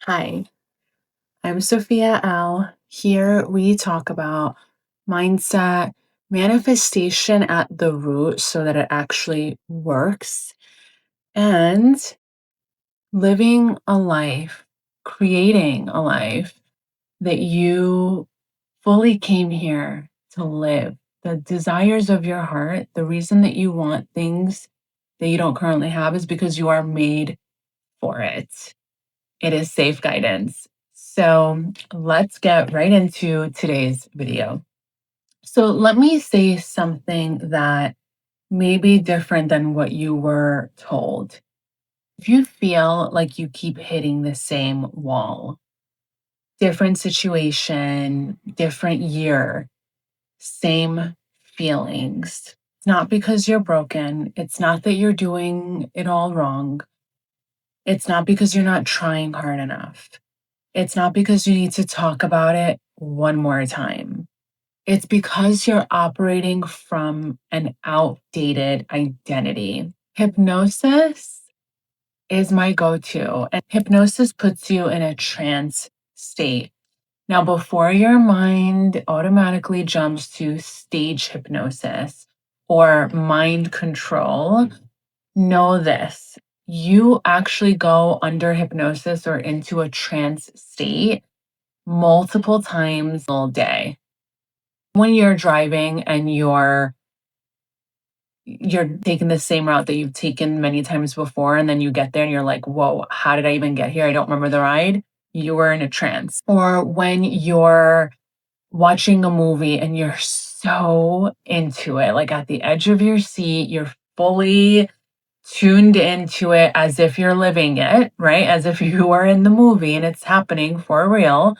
Hi, I'm Sophia Al. Here we talk about mindset, manifestation at the root so that it actually works, and living a life, creating a life that you fully came here to live. The desires of your heart, the reason that you want things that you don't currently have is because you are made for it. It is safe guidance. So let's get right into today's video. So let me say something that may be different than what you were told. If you feel like you keep hitting the same wall, different situation, different year, same feelings, it's not because you're broken. It's not that you're doing it all wrong. It's not because you're not trying hard enough. It's not because you need to talk about it one more time. It's because you're operating from an outdated identity. Hypnosis is my go to, and hypnosis puts you in a trance state. Now, before your mind automatically jumps to stage hypnosis or mind control, know this: you actually go under hypnosis or into a trance state multiple times all day. When you're driving and you're taking the same route that you've taken many times before, and then you get there and you're like, whoa, how did I even get here? I don't remember the ride. You were in a trance. Or when you're watching a movie and you're so into it, like at the edge of your seat, you're fully tuned into it as if you're living it, right? As if you are in the movie and it's happening for real.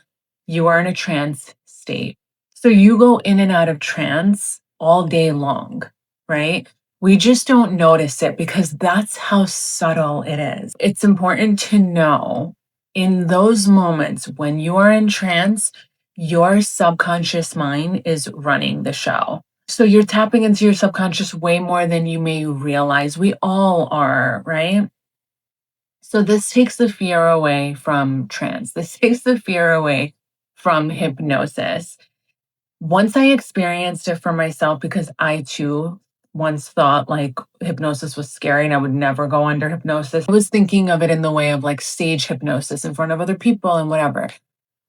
You are in a trance state. So you go in and out of trance all day long, right? We just don't notice it because that's how subtle it is. It's important to know in those moments when you are in trance, your subconscious mind is running the show. So you're tapping into your subconscious way more than you may realize. We all are, right? So this takes the fear away from trance. This takes the fear away from hypnosis. Once I experienced it for myself, because I too once thought like hypnosis was scary and I would never go under hypnosis. I was thinking of it in the way of like stage hypnosis in front of other people and whatever.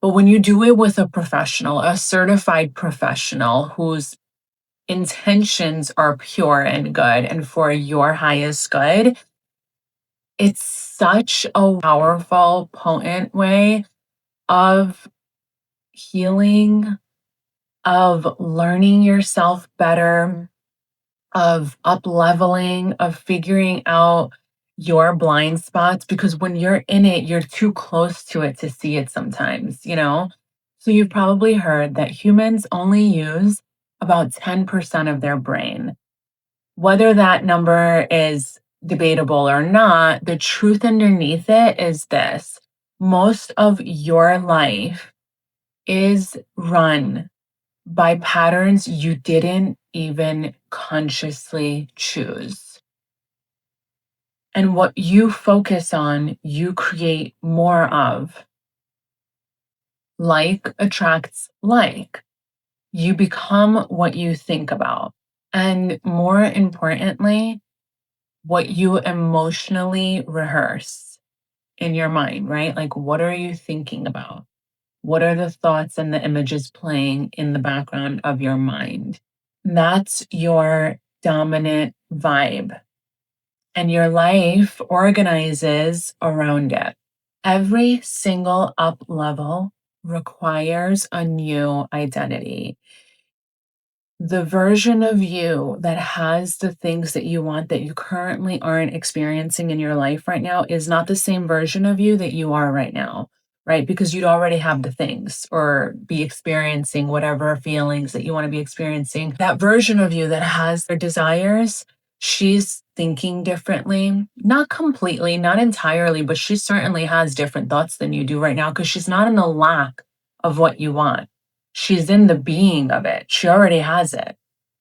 But when you do it with a professional, a certified professional whose intentions are pure and good and for your highest good, it's such a powerful, potent way of healing, of learning yourself better, of up leveling, of figuring out your blind spots. Because when you're in it, you're too close to it to see it sometimes, you know? So you've probably heard that humans only use about 10% of their brain. Whether that number is debatable or not, the truth underneath it is this: most of your life is run by patterns you didn't even consciously choose. And what you focus on, you create more of. Like attracts like. You become what you think about. And more importantly, what you emotionally rehearse in your mind, right? Like, what are you thinking about? What are the thoughts and the images playing in the background of your mind? That's your dominant vibe. And your life organizes around it. Every single up level requires a new identity. The version of you that has the things that you want that you currently aren't experiencing in your life right now is not the same version of you that you are right now, right? Because you'd already have the things or be experiencing whatever feelings that you want to be experiencing. That version of you that has their desires, she's thinking differently, not completely, not entirely, but she certainly has different thoughts than you do right now because she's not in the lack of what you want. She's in the being of it. She already has it.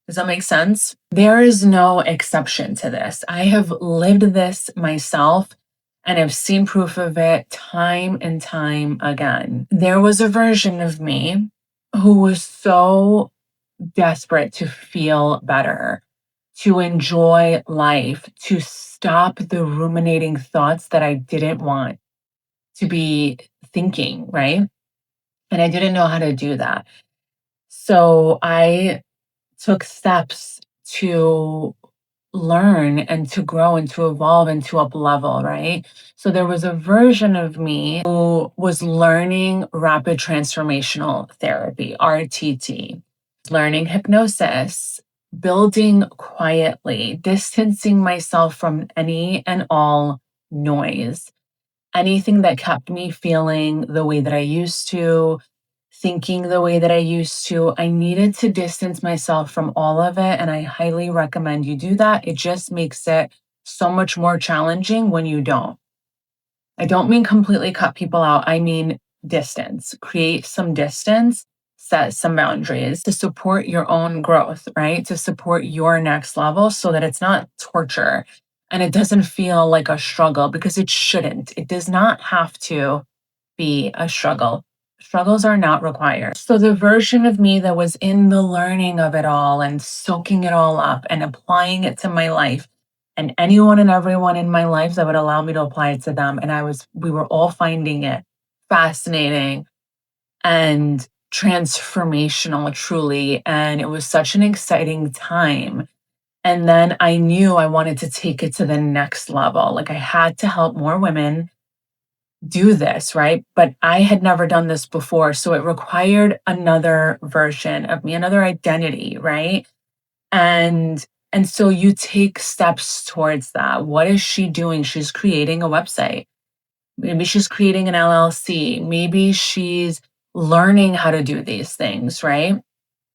Does that make sense? There is no exception to this. I have lived this myself. And I've seen proof of it time and time again. There was a version of me who was so desperate to feel better, to enjoy life, to stop the ruminating thoughts that I didn't want to be thinking, right? And I didn't know how to do that. So I took steps to learn and to grow and to evolve and to up level, right? So there was a version of me who was learning rapid transformational therapy, RTT, learning hypnosis, building quietly, distancing myself from any and all noise, anything that kept me feeling the way that I used to, thinking the way that I used to. I needed to distance myself from all of it. And I highly recommend you do that. It just makes it so much more challenging when you don't. I don't mean completely cut people out. I mean distance, create some distance, set some boundaries to support your own growth, right? To support your next level so that it's not torture and it doesn't feel like a struggle because it shouldn't. It does not have to be a struggle. Struggles are not required. So, the version of me that was in the learning of it all and soaking it all up and applying it to my life, and anyone and everyone in my life that would allow me to apply it to them. And we were all finding it fascinating and transformational, truly. And it was such an exciting time. And then I knew I wanted to take it to the next level. Like I had to help more women do this, right? But I had never done this before. So it required another version of me, another identity, right? And and so you take steps towards that. What is she doing? She's creating a website. Maybe she's creating an LLC. Maybe she's learning how to do these things, right?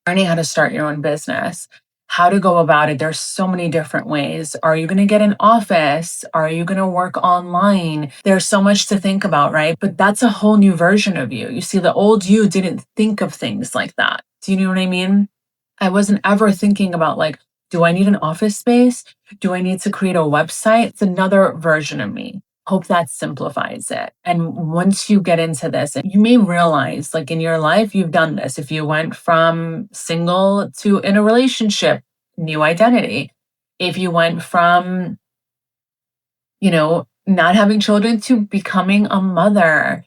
Learning how to start your own business, how to go about it. There's so many different ways. Are you going to get an office? Are you going to work online? There's so much to think about, right? But that's a whole new version of you. You see, the old you didn't think of things like that. Do you know what I mean? I wasn't ever thinking about like, do I need an office space? Do I need to create a website? It's another version of me. Hope that simplifies it. And once you get into this, you may realize like in your life, you've done this. If you went from single to in a relationship, new identity. If you went from, not having children to becoming a mother,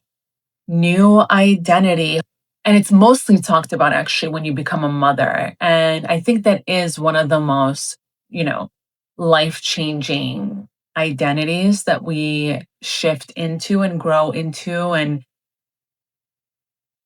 new identity. And it's mostly talked about actually when you become a mother. And I think that is one of the most, you know, life changing identities that we shift into and grow into. And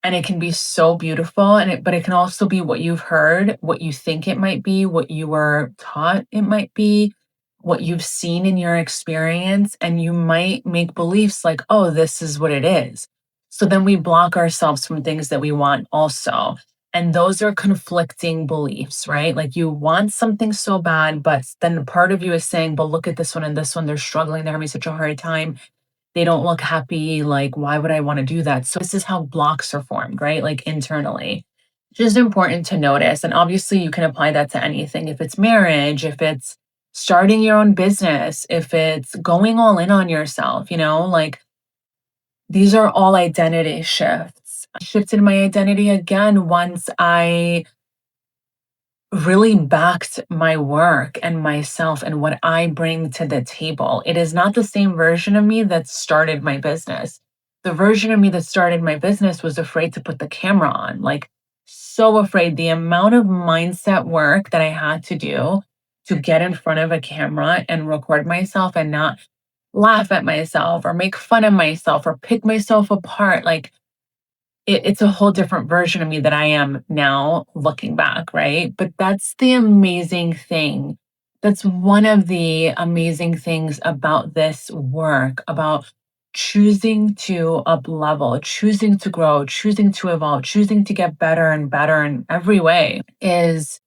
it can be so beautiful but it can also be what you've heard, what you think it might be, what you were taught it might be, what you've seen in your experience, and you might make beliefs like, "Oh, this is what it is." So then we block ourselves from things that we want also. And those are conflicting beliefs, right? Like you want something so bad, but then part of you is saying, "But look at this one and this one, they're struggling, they're having such a hard time." They don't look happy, like, why would I wanna do that? So this is how blocks are formed, right? Like, internally. Just important to notice, and obviously you can apply that to anything. If it's marriage, if it's starting your own business, if it's going all in on yourself, like, these are all identity shifts. I shifted my identity again once I really backed my work and myself and what I bring to the table. It is not the same version of me that started my business. The version of me that started my business was afraid to put the camera on, like so afraid. The amount of mindset work that I had to do to get in front of a camera and record myself and not laugh at myself or make fun of myself or pick myself apart. Like it's a whole different version of me that I am now looking back, right? But that's the amazing thing. That's one of the amazing things about this work, about choosing to up level, choosing to grow, choosing to evolve, choosing to get better and better in every way is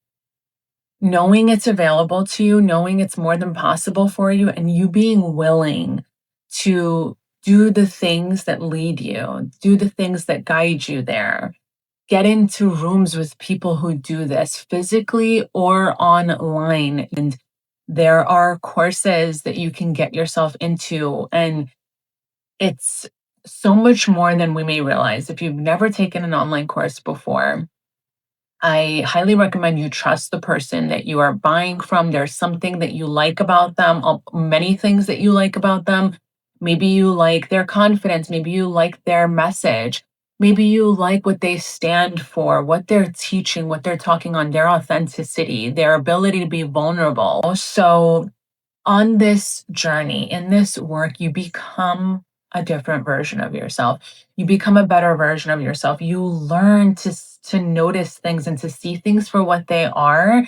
knowing it's available to you, knowing it's more than possible for you, and you being willing to do the things that lead you, do the things that guide you there. Get into rooms with people who do this physically or online and There are courses that you can get yourself into, and it's so much more than we may realize. If you've never taken an online course before, I highly recommend you trust the person that you are buying from. There's something that you like about them, many things that you like about them. Maybe you like their confidence. Maybe you like their message. Maybe you like what they stand for, what they're teaching, what they're talking on, their authenticity, their ability to be vulnerable. So, on this journey, in this work, you become a different version of yourself. You become a better version of yourself. You learn to notice things and to see things for what they are,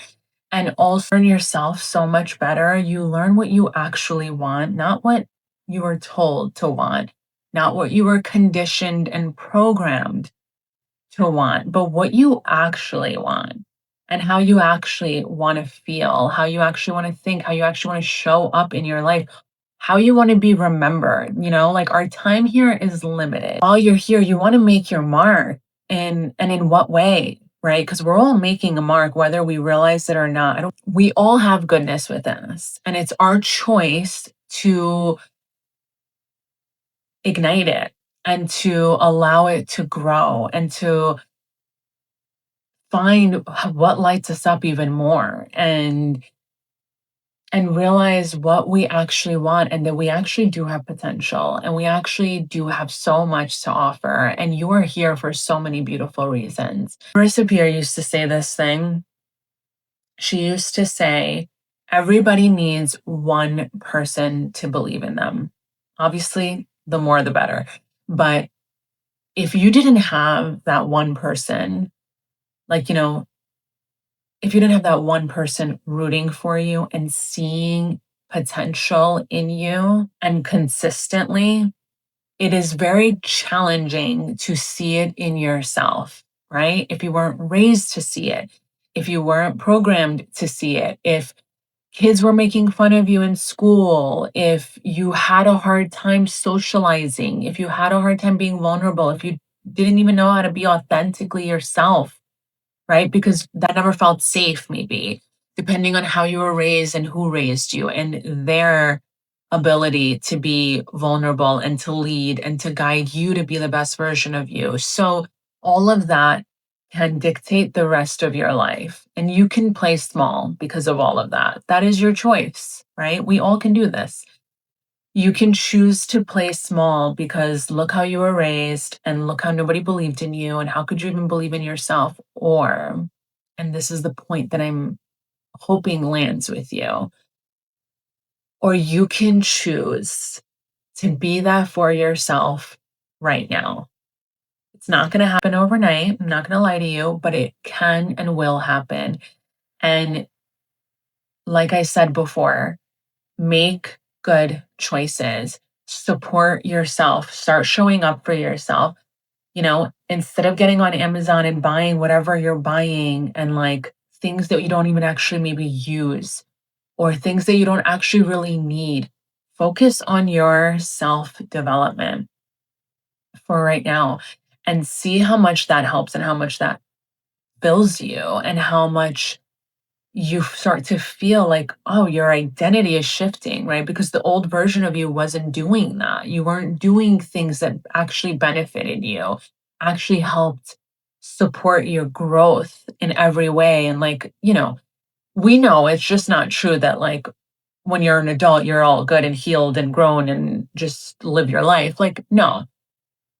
and also learn yourself so much better. You learn what you actually want, not what you were told to want, not what you were conditioned and programmed to want, but what you actually want and how you actually want to feel, how you actually want to think, how you actually want to show up in your life, how you want to be remembered. Like our time here is limited. While you're here, you want to make your mark. And in what way? Right? Because we're all making a mark, whether we realize it or not. We all have goodness within us, and it's our choice to ignite it and to allow it to grow and to find what lights us up even more, and realize what we actually want, and that we actually do have potential, and we actually do have so much to offer, and you are here for so many beautiful reasons. Marissa Peer used to say this thing. She used to say, everybody needs one person to believe in them. Obviously, the more the better. But if you didn't have that one person, like, if you didn't have that one person rooting for you and seeing potential in you and consistently, it is very challenging to see it in yourself, right? If you weren't raised to see it, if you weren't programmed to see it, if kids were making fun of you in school, if you had a hard time socializing, if you had a hard time being vulnerable, if you didn't even know how to be authentically yourself, right? Because that never felt safe, maybe, depending on how you were raised and who raised you and their ability to be vulnerable and to lead and to guide you to be the best version of you. So, all of that can dictate the rest of your life. And you can play small because of all of that. That is your choice, right? We all can do this. You can choose to play small because look how you were raised and look how nobody believed in you and how could you even believe in yourself? Or, and this is the point that I'm hoping lands with you, or you can choose to be that for yourself right now. It's not going to happen overnight. I'm not going to lie to you, but it can and will happen. And like I said before, make good choices, support yourself, start showing up for yourself. Instead of getting on Amazon and buying whatever you're buying and like things that you don't even actually maybe use or things that you don't actually really need, focus on your self development for right now and see how much that helps and how much that fills you and how much you start to feel like, oh, your identity is shifting, right? Because the old version of you wasn't doing that. You weren't doing things that actually benefited you, actually helped support your growth in every way. And like, we know it's just not true that like when you're an adult, you're all good and healed and grown and just live your life. Like, no.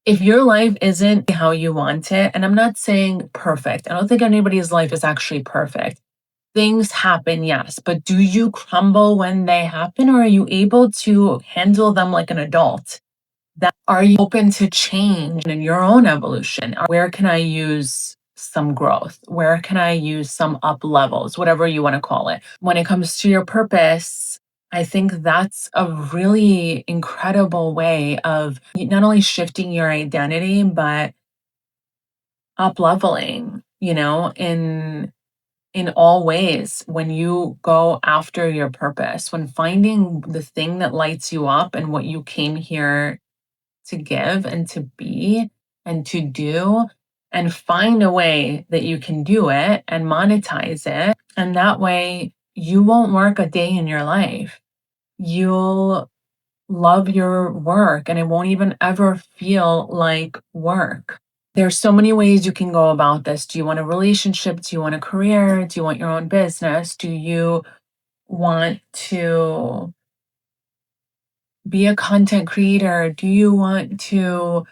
If your life isn't how you want it, and I'm not saying perfect, I don't think anybody's life is actually perfect. Things happen, yes, but do you crumble when they happen, or are you able to handle them like an adult? That are you open to change in your own evolution? Where can I use some growth? Where can I use some up levels, whatever you want to call it? When it comes to your purpose, I think that's a really incredible way of not only shifting your identity, but up leveling, in all ways when you go after your purpose, when finding the thing that lights you up and what you came here to give and to be and to do, and find a way that you can do it and monetize it. And that way you won't work a day in your life. You'll love your work and it won't even ever feel like work. There's so many ways you can go about this. Do you want a relationship? Do you want a career? Do you want your own business? Do you want to be a content creator? Do you want to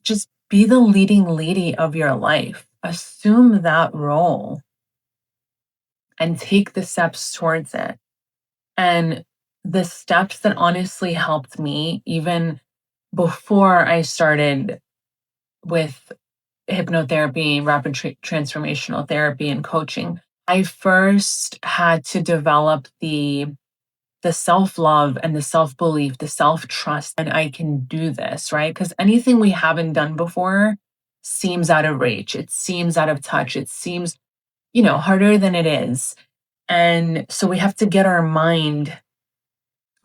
just be the leading lady of your life? Assume that role and take the steps towards it. And the steps that honestly helped me, even before I started with hypnotherapy, transformational therapy, and coaching, I first had to develop the self-love and the self-belief, the self-trust, and I can do this, right? Because anything we haven't done before seems out of reach. It seems out of touch. It seems, harder than it is. And so we have to get our mind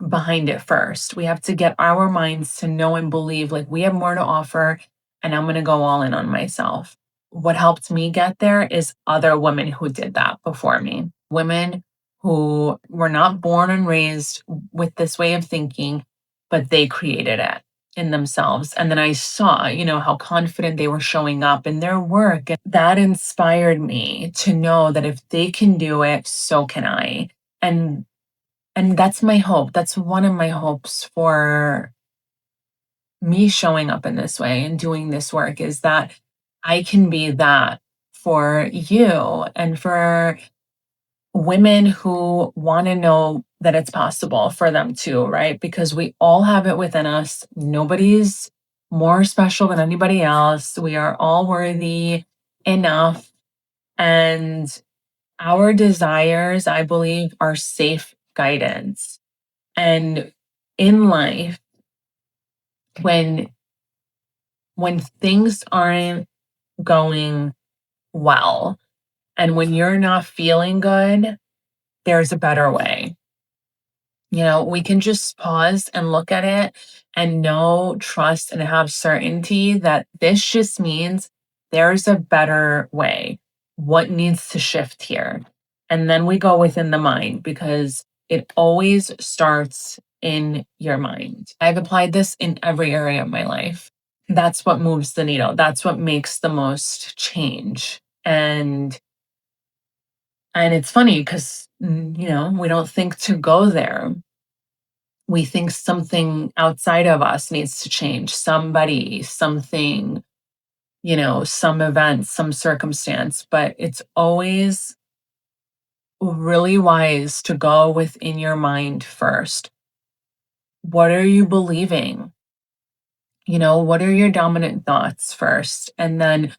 behind it first. We have to get our minds to know and believe like we have more to offer and I'm going to go all in on myself. What helped me get there is other women who did that before me. Women who were not born and raised with this way of thinking, but they created it in themselves. And then I saw, how confident they were showing up in their work. And that inspired me to know that if they can do it, so can I. And that's my hope. That's one of my hopes for me showing up in this way and doing this work is that I can be that for you and for women who want to know that it's possible for them too, right? Because we all have it within us. Nobody's more special than anybody else. We are all worthy enough. And our desires, I believe, are safe guidance. And in life, when things aren't going well and when you're not feeling good, there's a better way. We can just pause and look at it and know, trust, and have certainty that this just means there's a better way. What needs to shift here? And then we go within the mind because it always starts in your mind. I've applied this in every area of my life. That's what moves the needle. That's what makes the most change. And it's funny because, we don't think to go there. We think something outside of us needs to change, somebody, something, some event, some circumstance, but it's always really wise to go within your mind first. What are you believing? What are your dominant thoughts first? And then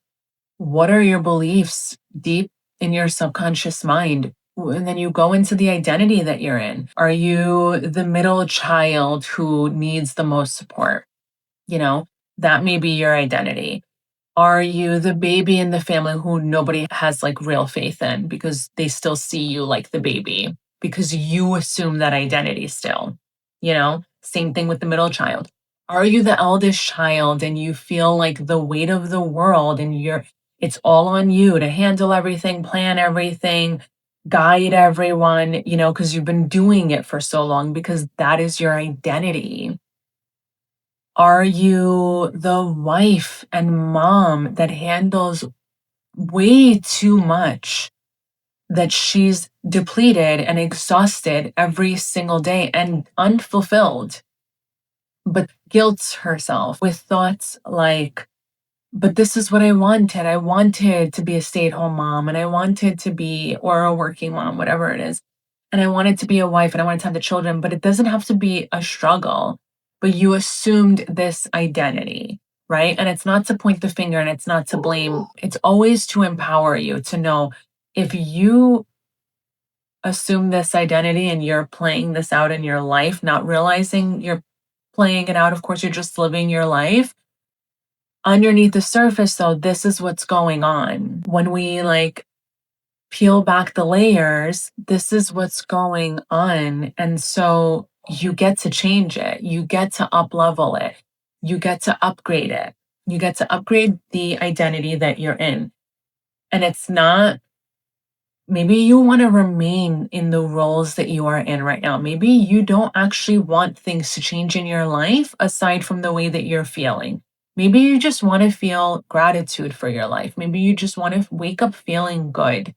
what are your beliefs deep in your subconscious mind? And then you go into the identity that you're in. Are you the middle child who needs the most support? You know, that may be your identity. Are you the baby in the family who nobody has like real faith in because they still see you like the baby because you assume that identity still? Same thing with the middle child. Are you the eldest child and you feel like the weight of the world and it's all on you to handle everything, plan everything, guide everyone, because you've been doing it for so long because that is your identity. Are you the wife and mom that handles way too much, that she's depleted and exhausted every single day and unfulfilled, but guilts herself with thoughts like, but this is what I wanted. I wanted to be a stay-at-home mom and I wanted to be, or a working mom, whatever it is. And I wanted to be a wife and I wanted to have the children, but it doesn't have to be a struggle. But you assumed this identity, right? And it's not to point the finger and it's not to blame. It's always to empower you to know if you assume this identity and you're playing this out in your life, not realizing you're playing it out. Of course, you're just living your life. Underneath the surface, though, this is what's going on. When we peel back the layers, this is what's going on. And so you get to change it. You get to up level it. You get to upgrade it. You get to upgrade the identity that you're in. And it's not Maybe you want to remain in the roles that you are in right now. Maybe you don't actually want things to change in your life aside from the way that you're feeling. Maybe you just want to feel gratitude for your life. Maybe you just want to wake up feeling good,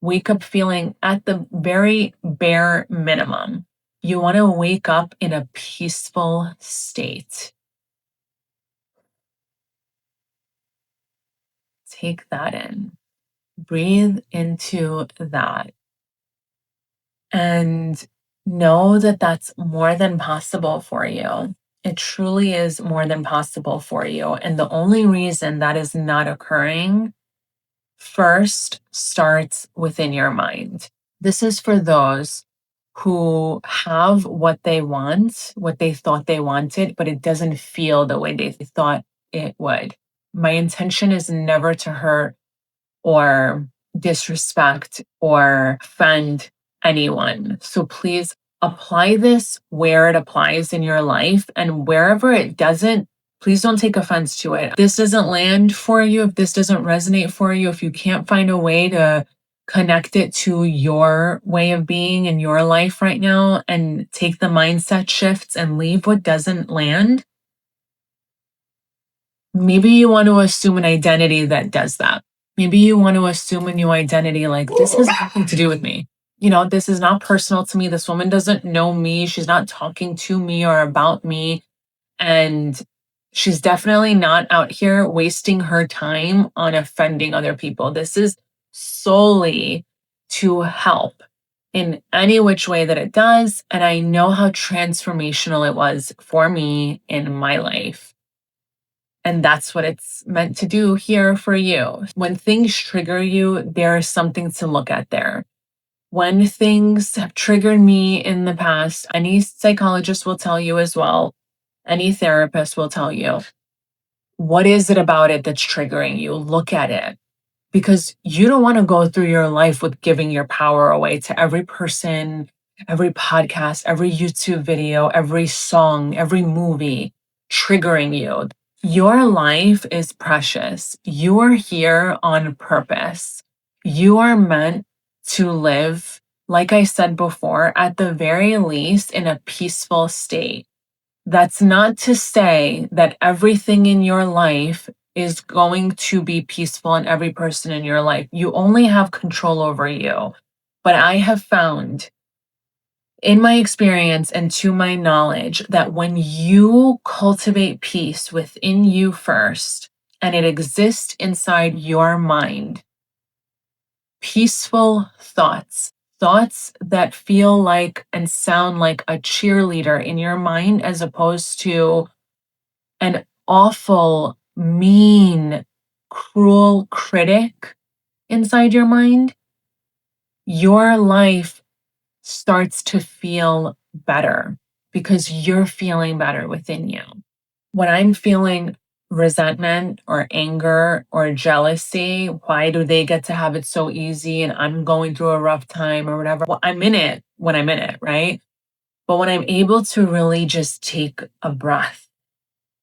wake up feeling at the very bare minimum. You want to wake up in a peaceful state. Take that in. Breathe into that. And know that that's more than possible for you. It truly is more than possible for you. And the only reason that is not occurring first starts within your mind. This is for those who have what they want, what they thought they wanted, but it doesn't feel the way they thought it would. My intention is never to hurt or disrespect or offend anyone. So please apply this where it applies in your life, and wherever it doesn't, please don't take offense to it. If this doesn't land for you, if this doesn't resonate for you, if you can't find a way to connect it to your way of being in your life right now and take the mindset shifts and leave what doesn't land, maybe you want to assume an identity that does that. Maybe you want to assume a new identity like, this has nothing to do with me. This is not personal to me. This woman doesn't know me. She's not talking to me or about me. And she's definitely not out here wasting her time on offending other people. This is solely to help in any which way that it does. And I know how transformational it was for me in my life. And that's what it's meant to do here for you. When things trigger you, there's something to look at there. When things have triggered me in the past, any psychologist will tell you as well, any therapist will tell you, what is it about it that's triggering you? Look at it. Because you don't want to go through your life with giving your power away to every person, every podcast, every YouTube video, every song, every movie triggering you. Your life is precious. You are here on purpose. You are meant to live, like I said before, at the very least in a peaceful state. That's not to say that everything in your life is going to be peaceful and every person in your life. You only have control over you. But I have found in my experience and to my knowledge that when you cultivate peace within you first and it exists inside your mind, peaceful thoughts, thoughts that feel like and sound like a cheerleader in your mind as opposed to an awful, mean, cruel critic inside your mind, your life starts to feel better because you're feeling better within you. When I'm feeling resentment or anger or jealousy, why do they get to have it so easy and I'm going through a rough time or whatever? Well, I'm in it when I'm in it, right? But when I'm able to really just take a breath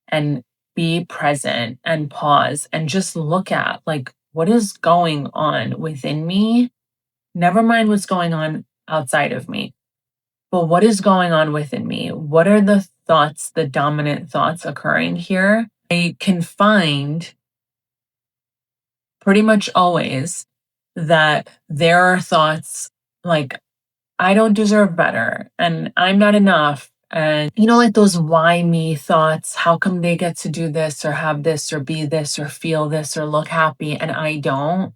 and be present and pause and just look at like what is going on within me, never mind what's going on outside of me. But what is going on within me? What are the thoughts, the dominant thoughts occurring here? I can find pretty much always that there are thoughts like, I don't deserve better and I'm not enough. And like those why me thoughts, how come they get to do this or have this or be this or feel this or look happy and I don't?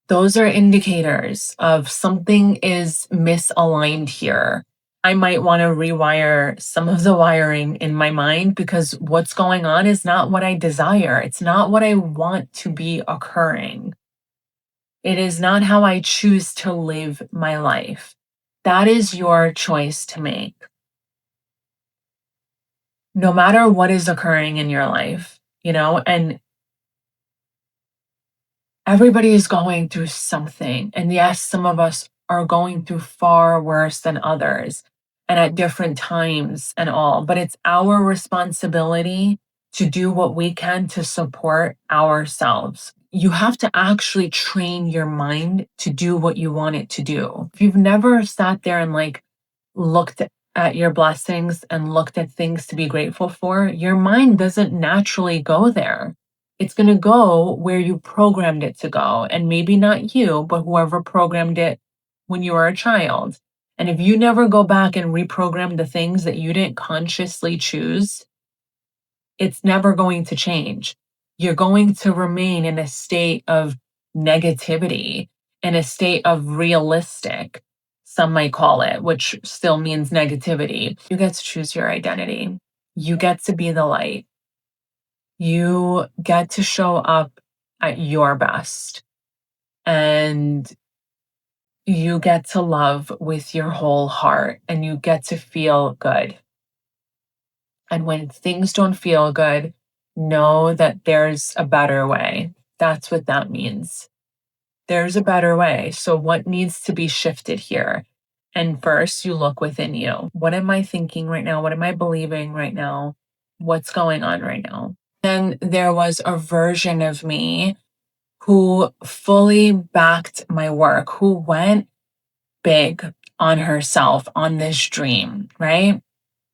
Those are indicators of something is misaligned here. I might want to rewire some of the wiring in my mind because what's going on is not what I desire. It's not what I want to be occurring. It is not how I choose to live my life. That is your choice to make. No matter what is occurring in your life, and everybody is going through something. And yes, some of us are going through far worse than others and at different times and all, but it's our responsibility to do what we can to support ourselves. you have to actually train your mind to do what you want it to do. If you've never sat there and like looked at your blessings and looked at things to be grateful for, your mind doesn't naturally go there. It's going to go where you programmed it to go. And maybe not you, but whoever programmed it when you were a child. And if you never go back and reprogram the things that you didn't consciously choose, it's never going to change. You're going to remain in a state of negativity, in a state of realistic, some might call it, which still means negativity. You get to choose your identity. You get to be the light. You get to show up at your best. And you get to love with your whole heart and you get to feel good. And when things don't feel good, know that there's a better way. That's what that means. There's a better way. So, what needs to be shifted here? And first, you look within you. What am I thinking right now? What am I believing right now? What's going on right now? Then there was a version of me who fully backed my work, who went big on herself, on this dream, right?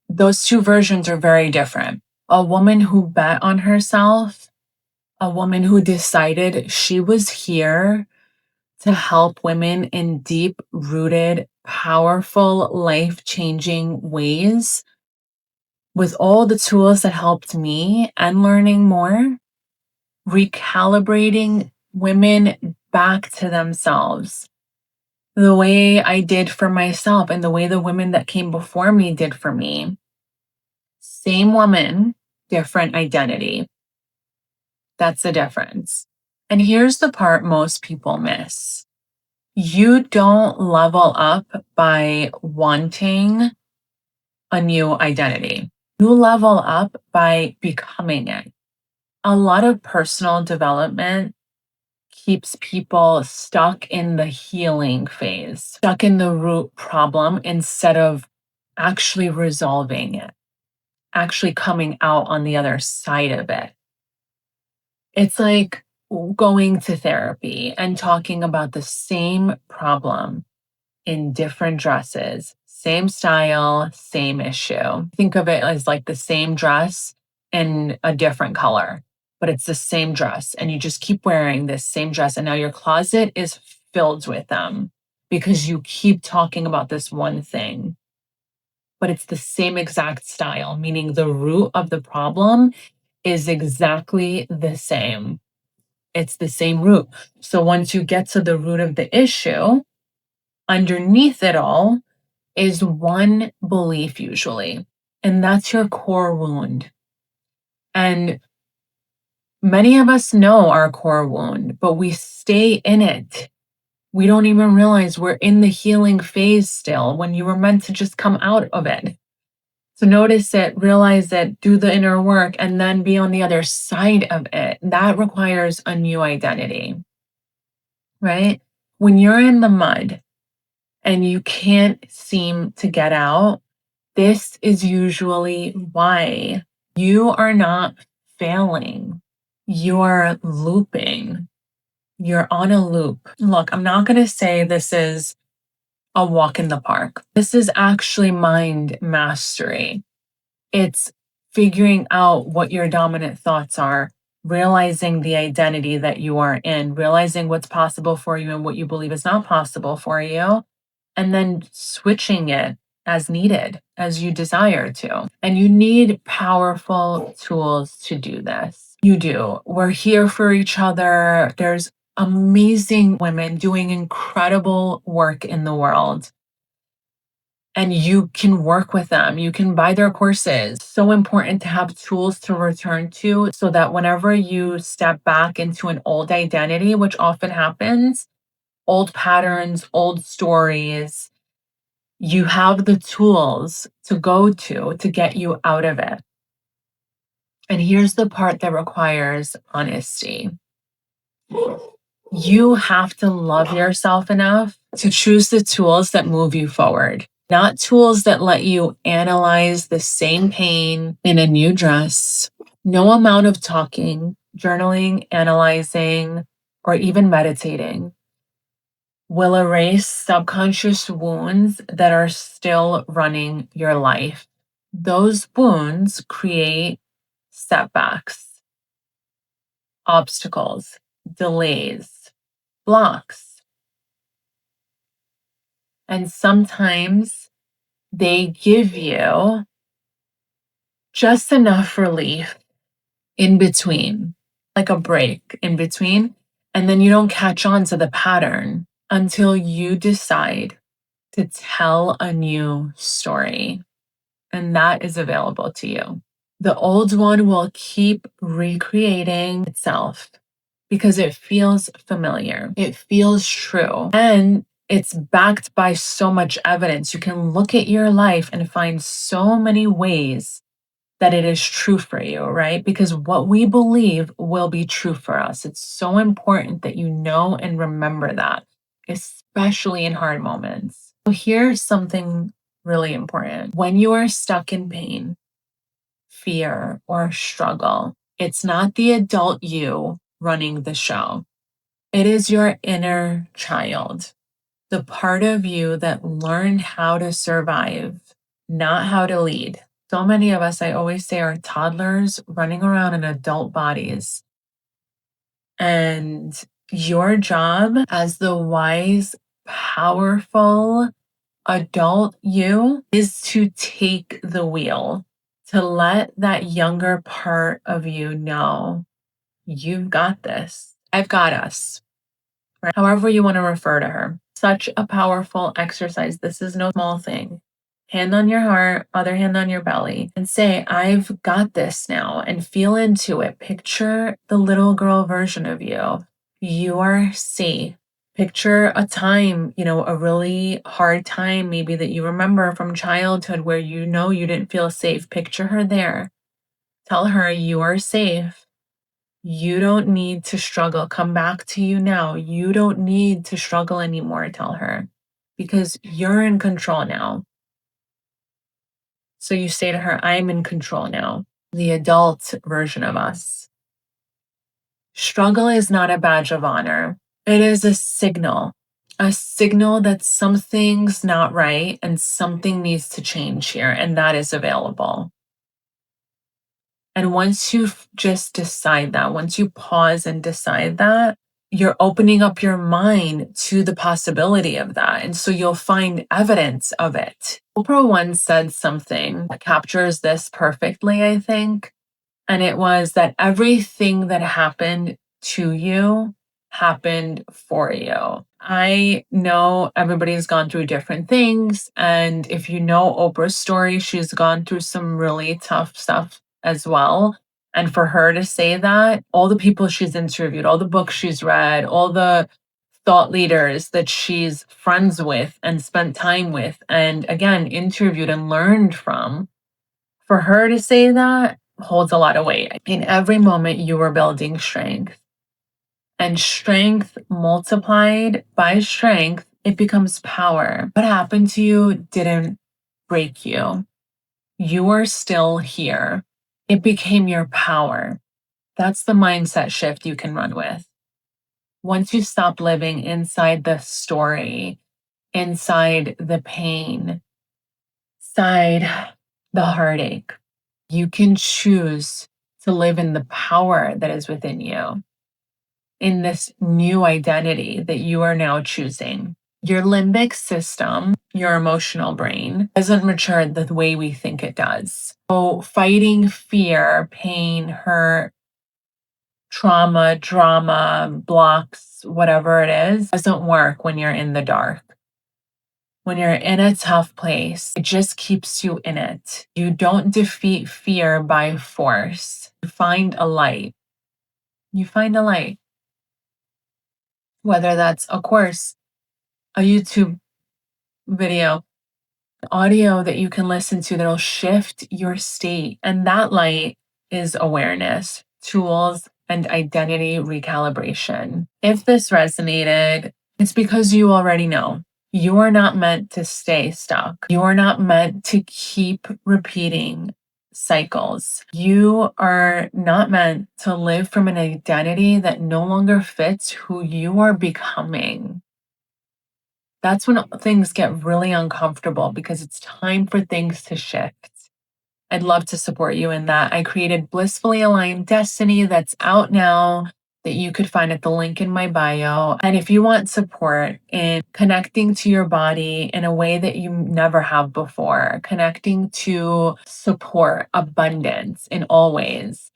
Those two versions are very different. A woman who bet on herself, a woman who decided she was here to help women in deep rooted, powerful, life changing ways with all the tools that helped me and learning more, recalibrating women back to themselves the way I did for myself and the way the women that came before me did for me. Same woman, different identity. That's the difference. And here's the part most people miss. You don't level up by wanting a new identity. You level up by becoming it. A lot of personal development keeps people stuck in the healing phase, stuck in the root problem instead of actually resolving it, actually coming out on the other side of it. It's like going to therapy and talking about the same problem in different dresses, same style, same issue. Think of it as like the same dress in a different color, but it's the same dress. And you just keep wearing this same dress. And now your closet is filled with them because you keep talking about this one thing. But it's the same exact style, meaning the root of the problem is exactly the same. It's the same root. So once you get to the root of the issue, underneath it all is one belief usually, and that's your core wound. And many of us know our core wound, but we stay in it. We don't even realize we're in the healing phase still when you were meant to just come out of it. So notice it, realize it, do the inner work, and then be on the other side of it. That requires a new identity, right? When you're in the mud and you can't seem to get out, this is usually why you are not failing. You're looping. You're on a loop. Look, I'm not going to say this is a walk in the park. This is actually mind mastery. It's figuring out what your dominant thoughts are, realizing the identity that you are in, realizing what's possible for you and what you believe is not possible for you, and then switching it as needed, as you desire to. And you need powerful tools to do this. You do. We're here for each other. There's amazing women doing incredible work in the world. And you can work with them. You can buy their courses. So important to have tools to return to so that whenever you step back into an old identity, which often happens, old patterns, old stories, you have the tools to go to get you out of it. And here's the part that requires honesty. You have to love yourself enough to choose the tools that move you forward, not tools that let you analyze the same pain in a new dress. No amount of talking, journaling, analyzing, or even meditating will erase subconscious wounds that are still running your life. Those wounds create setbacks, obstacles, delays, blocks. And sometimes they give you just enough relief in between, like a break in between. And then you don't catch on to the pattern until you decide to tell a new story. And that is available to you. The old one will keep recreating itself because it feels familiar. It feels true. And it's backed by so much evidence. You can look at your life and find so many ways that it is true for you, right? Because what we believe will be true for us. It's so important that you know and remember that, especially in hard moments. So here's something really important. When you are stuck in pain, fear, or struggle, it's not the adult you running the show. It is your inner child, the part of you that learned how to survive, not how to lead. So many of us, I always say, are toddlers running around in adult bodies. And your job as the wise, powerful adult you is to take the wheel, to let that younger part of you know you've got this. I've got us. Right? However you want to refer to her. Such a powerful exercise. This is no small thing. Hand on your heart, other hand on your belly, and say, I've got this now, and feel into it. Picture the little girl version of you. You are safe. Picture a time, a really hard time, maybe that you remember from childhood where you know you didn't feel safe. Picture her there. Tell her you are safe. You don't need to struggle. Come back to you now. You don't need to struggle anymore, tell her, because you're in control now. So you say to her, I'm in control now, the adult version of us. Struggle is not a badge of honor. It is a signal that something's not right and something needs to change here, and that is available. And once you just decide that, once you pause and decide that, you're opening up your mind to the possibility of that. And so you'll find evidence of it. Oprah once said something that captures this perfectly, I think. And it was that everything that happened to you happened for you. I know everybody's gone through different things. And if you know Oprah's story, she's gone through some really tough stuff as well. And for her to say that, all the people she's interviewed, all the books she's read, all the thought leaders that she's friends with and spent time with, and again, interviewed and learned from, for her to say that holds a lot of weight. In every moment, you were building strength. And strength multiplied by strength, it becomes power. What happened to you didn't break you. You are still here. It became your power. That's the mindset shift you can run with. Once you stop living inside the story, inside the pain, inside the heartache, you can choose to live in the power that is within you, in this new identity that you are now choosing. Your limbic system, your emotional brain, doesn't mature the way we think it does. So fighting fear, pain, hurt, trauma, drama, blocks, whatever it is, doesn't work when you're in the dark. When you're in a tough place, it just keeps you in it. You don't defeat fear by force. You find a light. You find a light. Whether that's a course, a YouTube video, audio that you can listen to that'll shift your state. And that light is awareness, tools, and identity recalibration. If this resonated, it's because you already know. You are not meant to stay stuck. You are not meant to keep repeating cycles. You are not meant to live from an identity that no longer fits who you are becoming. That's when things get really uncomfortable because it's time for things to shift. I'd love to support you in that. I created Blissfully Aligned Destiny that's out now that you could find at the link in my bio. And if you want support in connecting to your body in a way that you never have before, connecting to support, abundance in all ways,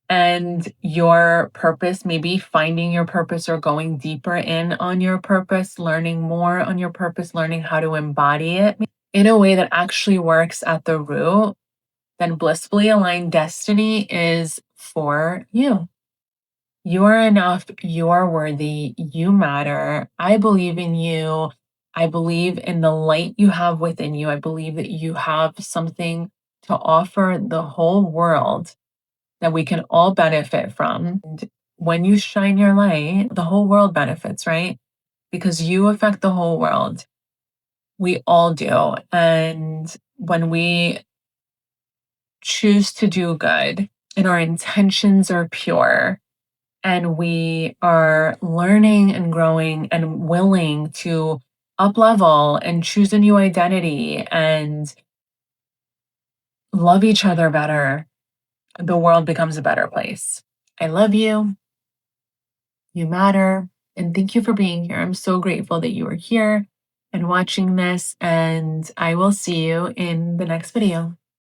and your purpose, maybe finding your purpose or going deeper in on your purpose, learning more on your purpose, learning how to embody it in a way that actually works at the root, then Blissfully Aligned Destiny is for you. You are enough. You are worthy. You matter. I believe in you. I believe in the light you have within you. I believe that you have something to offer the whole world that we can all benefit from. And when you shine your light, the whole world benefits, right? Because you affect the whole world. We all do. And when we choose to do good and our intentions are pure and we are learning and growing and willing to up level and choose a new identity and love each other better, the world becomes a better place. I love you. You matter. And thank you for being here. I'm so grateful that you are here and watching this. And I will see you in the next video.